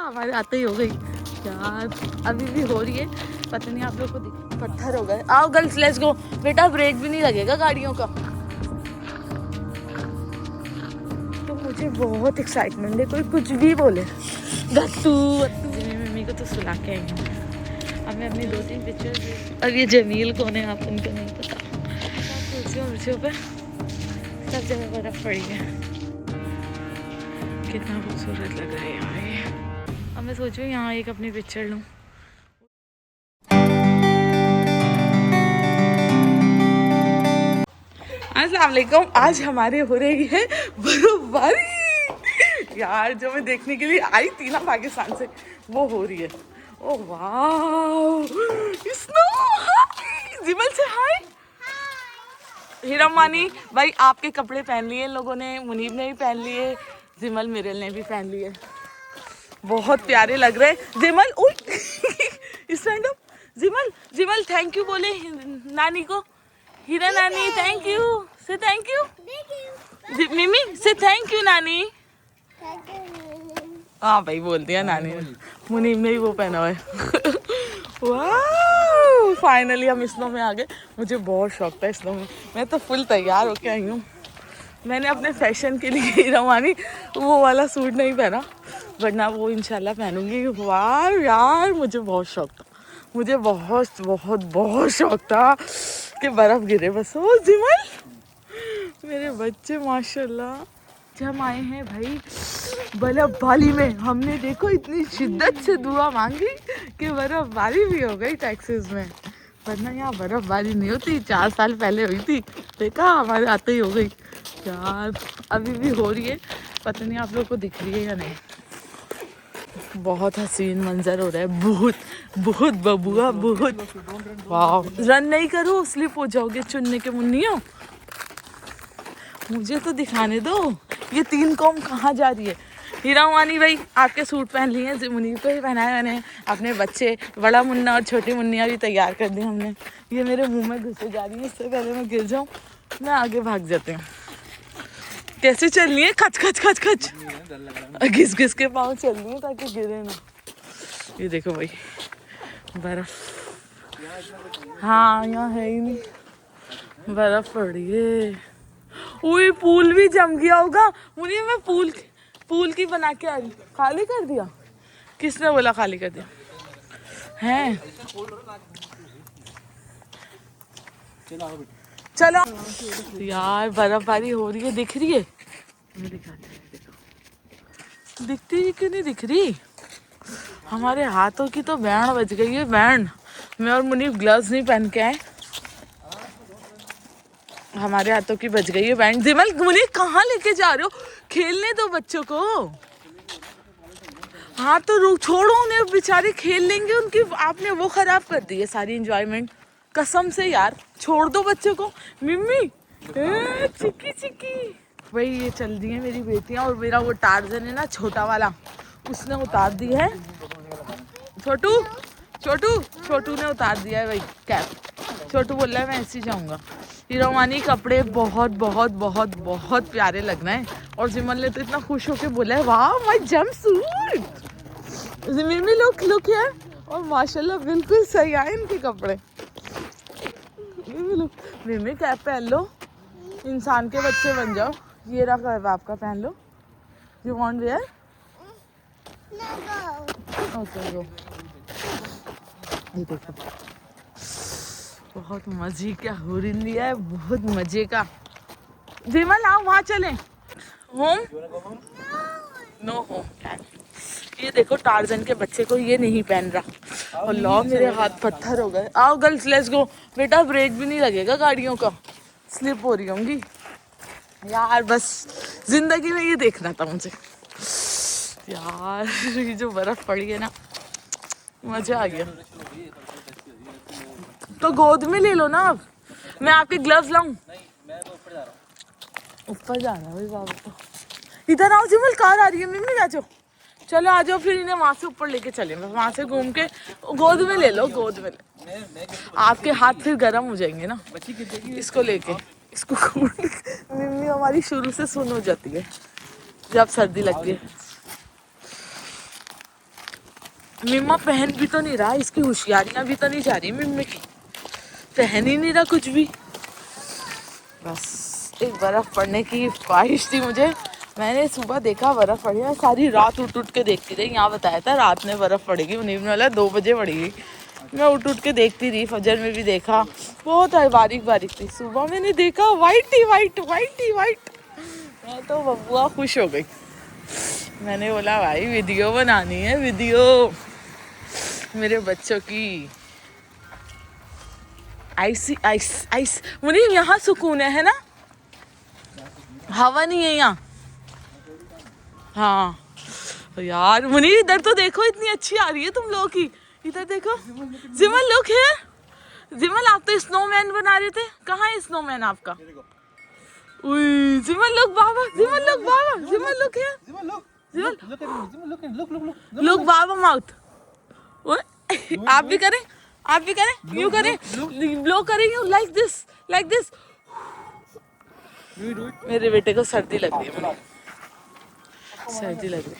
हमारे आते ही हो गई यार, अभी भी हो रही है, पता नहीं आप लोग को दिख, पत्थर हो गए। आओ गर्ल्स लेट्स गो। बेटा ब्रेक भी नहीं लगेगा गाड़ियों का। तो मुझे बहुत एक्साइटमेंट है, कोई कुछ भी बोले। गत्तू मम्मी को तो सुला के आई हूँ। अब मैं अपनी 2-3 पिक्चर, अब ये जमील कौन है आप उनको नहीं पता। कुर्सियों पे सब जगह बर्फ पड़ी है, कितना खूबसूरत लग रहा है यहाँ ये। अब मैं सोचूं यहाँ एक अपनी पिक्चर लूँ। अस्सलाम वालेकुम। आज हमारे हो रही है बर्फबारी यार, जो मैं देखने के लिए आई थी ना पाकिस्तान से, वो हो रही है। ओह वाह, स्नो। जिमल से हाय। हिरमानी भाई आपके कपड़े पहन लिए इन लोगों ने, मुनीब ने भी पहन लिए, जिमल मिरल ने भी पहन लिए, बहुत प्यारे लग रहे हैं। जिमल स्टैंड अप। जिमल जिमल थैंक यू बोले नानी को। हीरा नानी थैंक यू, से थैंक यू। मिमी से थैंक यू नानी। हाँ भाई बोल दिया नानी ने। मुनीब ने भी वो पहना हुआ है। वाह फाइनली हम स्नो में आ गए। मुझे बहुत शौक था स्नो में, मैं तो फुल तैयार होके आई हूँ। मैंने अपने फैशन के लिए रवानी वो वाला सूट नहीं पहना, वरना वो इंशाल्लाह पहनूंगी। वाह यार मुझे बहुत शौक था, मुझे बहुत बहुत बहुत शौक था कि बर्फ़ गिरे बस। ओ जिमल मेरे बच्चे माशाल्लाह। हम आए हैं भाई बर्फबारी में, हमने देखो इतनी शिद्दत से दुआ मांगी कि बर्फबारी भी हो गई टेक्सास में, वरना यहाँ बर्फबारी नहीं होती। 4 साल पहले हुई थी, देखा हमारे आते ही हो गई यार, अभी भी हो रही है, पता नहीं आप लोग को दिख रही है या नहीं। बहुत हसीन मंजर हो रहा है, बहुत बहुत बबुआ बहुत। वाह रन नहीं करो, स्लिप हो जाओगे चुनने के मुन्नियों। मुझे तो दिखाने दो ये 3 कौम कहाँ जा रही है। हीरावानी भाई आपके सूट पहन लिए हैं, मुनीब को ही पहनाया मैंने, अपने बच्चे बड़ा मुन्ना और छोटी मुन्निया भी तैयार कर दी हमने। ये मेरे मुंह में घुसे जा रही है, इससे पहले मैं गिर जाऊँ मैं आगे भाग जाती हूँ। कैसे चल रही है, खच खच खच खच घिस घिस के पाँव चल रही है ताकि गिरे ना। ये देखो भाई बर्फ, हाँ यहाँ है ही नहीं, बर्फ पड़ी है। उई पूल भी जम गया होगा। मुझे मैं पूल की बना के आ रही, खाली कर दिया। किसने बोला खाली कर दिया है? चलो यार बर्फबारी हो रही है, दिख रही है, मैं दिखाती हूँ। दिखती है क्यों नहीं दिख रही? हमारे हाथों की तो बैंड बज गई है, बैंड। मैं और मुनीब ग्लव्स नहीं पहन के आए, हमारे हाथों की बज गई है बैंड। जिमल मुनीब कहाँ लेके जा रहे हो, खेलने दो बच्चों को। हाँ तो रुक छोड़ो उन्हें, बेचारे खेल लेंगे, उनकी आपने वो खराब कर दी है सारी एंजॉयमेंट, कसम से यार छोड़ दो बच्चों को। मिम्मी चिक्की चिक्की भाई ये चल रही है मेरी बेटियां, और मेरा वो टार्जन है ना छोटा वाला, उसने उतार दी है। छोटू छोटू छोटू ने उतार दिया है भाई कैप। छोटू बोल रहा है मैं ऐसे ही जाऊंगा। हीरोवानी कपड़े बहुत बहुत बहुत बहुत प्यारे लग रहे हैं, और जिमल ने तो इतना खुश होकर बोला है वाह माय जंप सूट। मिमी लुक है, और माशाल्लाह बिल्कुल सही आए इनके कपड़े। मिमी कैप पहन लो, इंसान के बच्चे बन जाओ। ये रहा कैप आपका, पहन लो। You want where? Okay go. ये देखो बहुत मजे का हो रही है, बहुत मजे का। जिमल आओ वहाँ चले। Home no home. ये देखो टार्जन के बच्चे को ये नहीं पहन रहा, और लॉ मेरे हाथ पत्थर हो गए। आओ गर्ल्स लेट्स गो। बेटा ब्रेक भी नहीं लगेगा गाड़ियों का, स्लिप हो रही होंगी यार। बस जिंदगी में ये देखना था मुझे यार, ये जो बर्फ पड़ी है ना, मजा आ गया। तो गोद में ले लो ना, अब मैं आपके ग्लव्स लाऊं। ऊपर जाना है भाई बाबा तो। इधर आओ जिमल, कार आ रही है। मिम्मी आ जाओ, चलो आ जाओ, फिर इन्हें वहां से ऊपर लेके चले, वहां से घूम के गोद में ले लो, गोद में ले। आपके हाथ फिर गर्म हो जाएंगे ना इसको लेके, इसको। मिम्मी हमारी शुरू से सुन हो जाती है जब सर्दी लगती है। मिम्मा पहन भी तो नहीं रहा, इसकी होशियारियां भी तो नहीं जा रही मिम्मे की, पहन ही नहीं रहा कुछ भी। बस एक बर्फ़ पड़ने की ख्वाहिश थी मुझे, मैंने सुबह देखा बर्फ़ पड़ी है, सारी रात उठ के देखती रही। यहाँ बताया था रात में बर्फ़ पड़ेगी, उन्हीं में वाला 2 बजे पड़ेगी। मैं उठ के देखती रही, फजर में भी देखा, बहुत बारीक बारीक थी। सुबह मैंने देखा वाइट ही वाइट, वाइट ही वाइट। मैं तो बबुआ खुश हो गई। मैंने बोला भाई वीडियो बनानी है, वीडियो मेरे बच्चों की। आइस आइस आइस मुनीम, यहाँ सुकून है ना, हवा नहीं है यहाँ। हाँ यार मुनीर, इधर तो देखो इतनी अच्छी आ रही है तुम लोगों की, इधर देखो। जिमल लुक है, जिमल आप तो स्नोमैन बना रहे थे, कहाँ है स्नोमैन आपका? उई जिमल लुक बाबा, जिमल लुक बाबा, जिमल लुक है, जिमल लुक बाबा माउथ। आप भी करें, आप भी करें, यूं करें, ब्लो करें यूं, लाइक दिस, लाइक दिस। मेरे बेटे को सर्दी लग रही है, सर्दी लग रही है।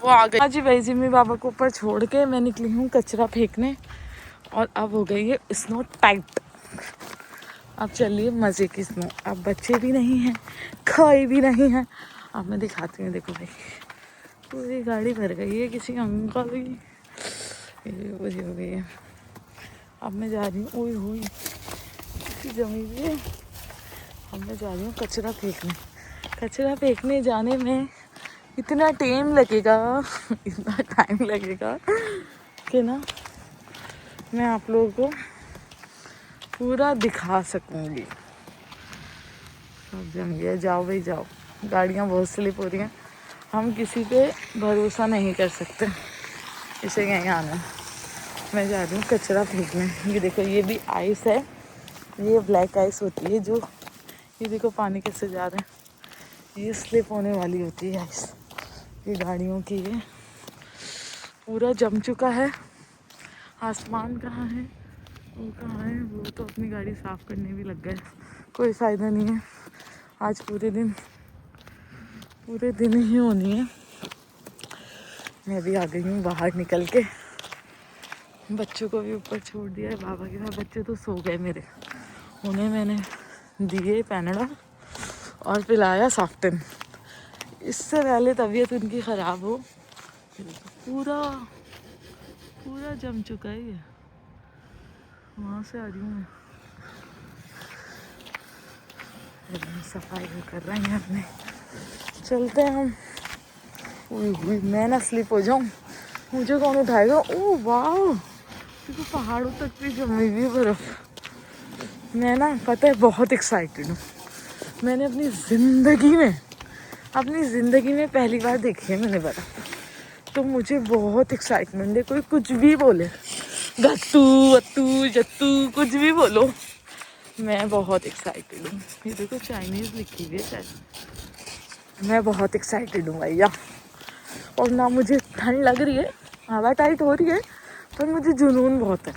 वो आ गई। हाँ जी भाई, जिम्मी बाबा को ऊपर छोड़ के मैं निकली हूँ कचरा फेंकने, और अब हो गई है स्नो टाइट। अब चलिए मज़े की स्नो। अब बच्चे भी नहीं हैं, कोई भी नहीं है। अब मैं दिखाती हूँ, देखो भाई पूरी गाड़ी भर गई है, किसी अंकल की पूरी हो गई है। अब मैं जा रही हूँ, ओए हुई जमी हुई है। अब मैं जा रही हूँ कचरा फेंकने। कचरा फेंकने जाने में इतना टाइम लगेगा, इतना टाइम लगेगा कि ना मैं आप लोगों को पूरा दिखा सकूंगी। अब जम गया, जाओ भाई जाओ, गाड़ियाँ बहुत स्लिप हो रही हैं, हम किसी पे भरोसा नहीं कर सकते, इसे यहीं आना है। मैं जा रही हूँ कचरा फेंकने। ये देखो, ये भी आइस है, ये ब्लैक आइस होती है जो, ये देखो पानी कैसे जा रहा है, ये स्लिप होने वाली होती है आइस, ये गाड़ियों की है। पूरा जम चुका है। आसमान कहाँ है, वो कहाँ है, वो तो अपनी गाड़ी साफ़ करने भी लग गए। कोई फ़ायदा नहीं है, आज पूरे दिन ही होनी है। मैं भी आ गई हूँ बाहर निकल के, बच्चों को भी ऊपर छोड़ दिया है बाबा के साथ। बच्चे तो सो गए मेरे, उन्हें मैंने दिए पैनाडोल और पिलाया सॉफ्टन, इससे पहले तबीयत उनकी ख़राब हो। पूरा पूरा जम चुका है ये। वहाँ से आ रही हूँ मैं, सफाई कर रहे हैं अपने, चलते हैं हम। मैं ना स्लिप हो जाऊँ, मुझे कौन उठाएगा। ओह वाह, देखो पहाड़ों तक भी जमी हुई बर्फ़। मैं ना पता है बहुत एक्साइटेड हूँ। मैंने अपनी ज़िंदगी में पहली बार देखी है मैंने बर्फ़, तो मुझे बहुत एक्साइटमेंट है। कोई कुछ भी बोले, गत्तू अत्तू जत्तू कुछ भी बोलो, मैं बहुत एक्साइटेड हूँ। ये देखो चाइनीज़ लिखी हुई है शायद। मैं बहुत एक्साइटेड हूँ भैया, और ना मुझे ठंड लग रही है, हवा टाइट हो रही है, पर मुझे जुनून बहुत है।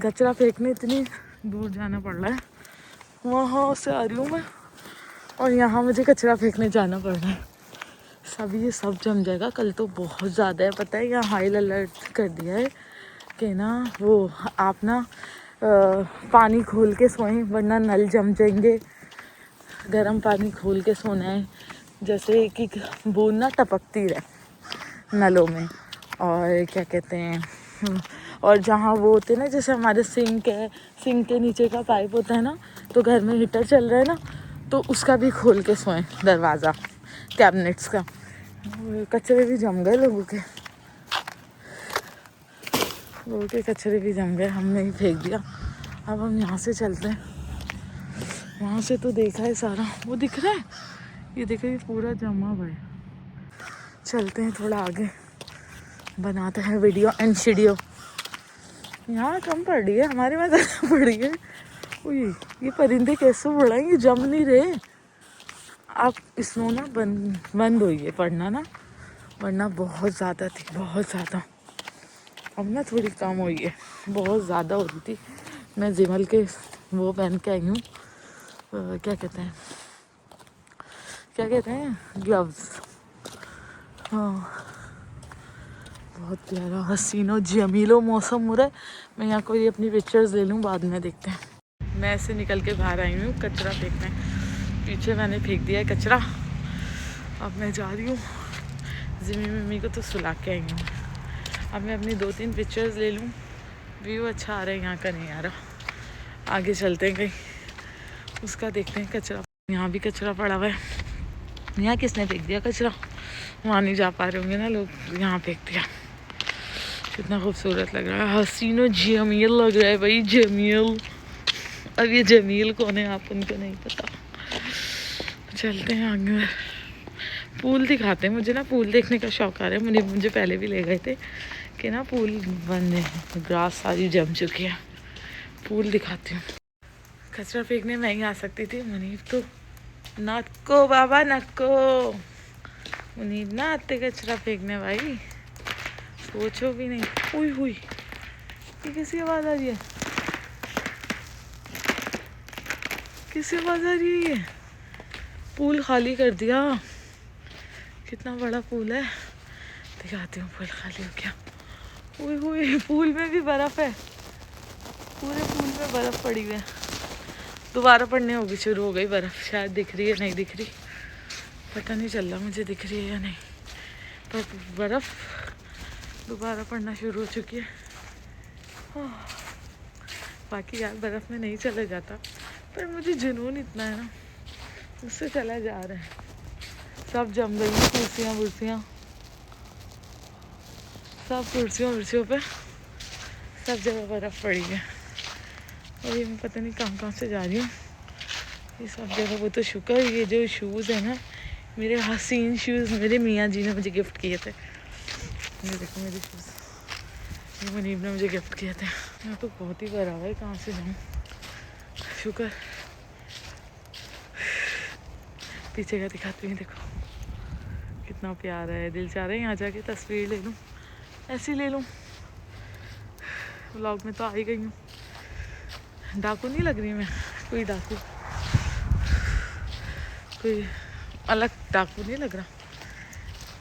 कचरा फेंकने इतनी दूर जाना पड़ रहा है, वहाँ से आ रही हूँ मैं, और यहाँ मुझे कचरा फेंकने जाना पड़ रहा है। ये सब जम जाएगा। कल तो बहुत ज़्यादा है, पता है, यहाँ हाई अलर्ट कर दिया है कि ना वो आप ना पानी खोल के सोएं वरना नल जम जाएंगे। गर्म पानी खोल के सोना है, जैसे एक एक बूंद ना टपकती रहे नलों में। और क्या कहते हैं, और जहाँ वो होते हैं ना, जैसे हमारे सिंक है, सिंक के नीचे का पाइप होता है ना, तो घर में हीटर चल रहा है ना, तो उसका भी खोल के सोएं दरवाज़ा, कैबिनेट्स का। कचरे भी जम गए लोगों के कचरे भी जम गए, हमने ही फेंक दिया। अब हम यहाँ से चलते हैं, वहाँ से तो देखा है सारा, वो दिख रहा है, ये देखो ये पूरा जमा हुआ है। चलते हैं थोड़ा आगे, बनाते हैं वीडियो एंड शीडियो। यहाँ कम पड़ रही है, हमारे वहाँ ज़्यादा पड़ रही है। उई, ये परिंदे कैसे उड़ रहे हैं, ये जम नहीं रहे। अब स्नो ना बंद हुई है पड़ना ना, वरना बहुत ज़्यादा थी, बहुत ज़्यादा। अब ना थोड़ी कम हुई है, बहुत ज़्यादा हो रही थी। मैं जिमल के वो पहन के आई हूँ, क्या कहते हैं ग्लव्स। हाँ बहुत प्यारा हसीनो जमीलो मौसम हो रहा है। मैं यहाँ कोई अपनी पिक्चर्स ले लूँ, बाद में देखते हैं। मैं ऐसे निकल के बाहर आई हूँ कचरा फेंकने। पीछे मैंने फेंक दिया है कचरा। अब मैं जा रही हूँ, जिमी मम्मी को तो सुला के आई हूँ। अब मैं अपनी 2-3 पिक्चर्स ले लूँ। व्यू अच्छा आ रहा है यहाँ का, नहीं आ रहा। आगे चलते हैं कहीं, उसका देखते हैं। कचरा, यहाँ भी कचरा पड़ा हुआ है। यहाँ किसने फेंक दिया कचरा? वहाँ नहीं जा पा रहे होंगे ना लोग, यहाँ फेंक दिया। कितना खूबसूरत लग रहा है, हसीनो जमील लग रहा है भाई, जमील। अब ये जमील कौन है आप उनको नहीं पता। चलते हैं आगे। पूल दिखाते हैं, मुझे ना पूल देखने का शौक आ रहा है। मुझे पहले भी ले गए थे कि ना पूल बंद है, ग्रास सारी जम चुकी है। पूल दिखाती हूँ। कचरा फेंकने मैं ही आ सकती थी, मुनीब तो नको बाबा नको। मुनीब ना आते कचरा फेंकने भाई, सोचो भी नहीं। हुई हुई, ये किसी आवाज़ आ रही है? किसी आवाज़ आ रही है? ये पूल खाली कर दिया। कितना बड़ा पूल है, दिखाती हूँ। पूल खाली हो गया। हुई हुई, पूल में भी बर्फ़ है। पूरे पूल में बर्फ़ पड़ी हुई है। दोबारा पड़ने होगी, शुरू हो गई बर्फ़। शायद दिख रही है, नहीं दिख रही, पता नहीं चल रहा मुझे दिख रही है या नहीं, पर बर्फ़ दोबारा पड़ना शुरू हो चुकी है। बाकी यार बर्फ़ में नहीं चला जाता, पर मुझे जुनून इतना है ना, उससे चला जा रहा है। सब जम गई हैं कुर्सियाँ वुर्सियाँ, सब कुर्सियों वुर्सियों पे सब जगह बर्फ़ पड़ी है। और ये मैं पता नहीं कहाँ कहाँ से जा रही हूँ, ये सब जगह। वो तो शुक्र, ये जो शूज़ है ना, मेरे हसीन शूज़ मेरे मियाँ जी ने मुझे गिफ्ट किए थे। ये देखो मेरे शूज़, ये मुनीब ने मुझे गिफ्ट किए थे। यहाँ तो बहुत ही बड़ा है, कहाँ से जाऊँ। शुक्र। पीछे का दिखाती हूँ, देखो कितना प्यारा है। दिल चाह रहा है यहाँ जाके तस्वीर ले लूँ, ऐसी ले लूँ। व्लॉग में तो आ ही गई हूँ। डाकू नहीं लग रही मैं, कोई डाकू, कोई अलग डाकू नहीं लग रहा।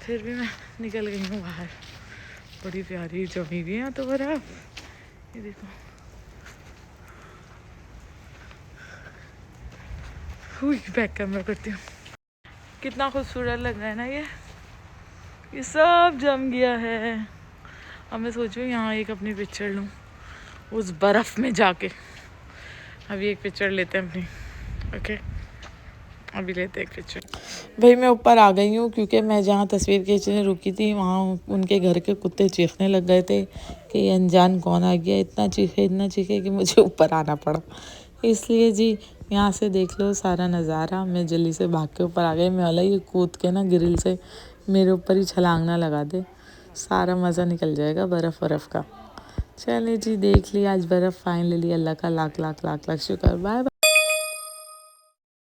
फिर भी मैं निकल गई हूँ बाहर। बड़ी प्यारी जमी हुई है यहाँ तो बर्फ़, ये देखो। हुई, बैक कैमरा करती हूँ। कितना खूबसूरत लग रहा है ना ये सब जम गया है। अब मैं सोचूँ यहाँ एक अपनी पिक्चर लूँ उस बर्फ़ में जाके। अभी एक पिक्चर लेते हैं अपनी, ओके अभी लेते हैं एक पिक्चर। भाई मैं ऊपर आ गई हूँ, क्योंकि मैं जहाँ तस्वीर खींचने रुकी थी वहाँ उनके घर के कुत्ते चीखने लग गए थे कि ये अनजान कौन आ गया। इतना चीखे कि मुझे ऊपर आना पड़ा। इसलिए जी यहाँ से देख लो सारा नज़ारा। मैं जल्दी से भाग के ऊपर आ गई। मैं वाला ये कूद के ना ग्रिल से मेरे ऊपर ही छलांग ना लगा दे, सारा मज़ा निकल जाएगा बर्फ़ का। चले जी, देख लिया आज बर्फ़ फाइनली। अल्लाह का लाख लाख लाख लाख शुक्र। Bye bye.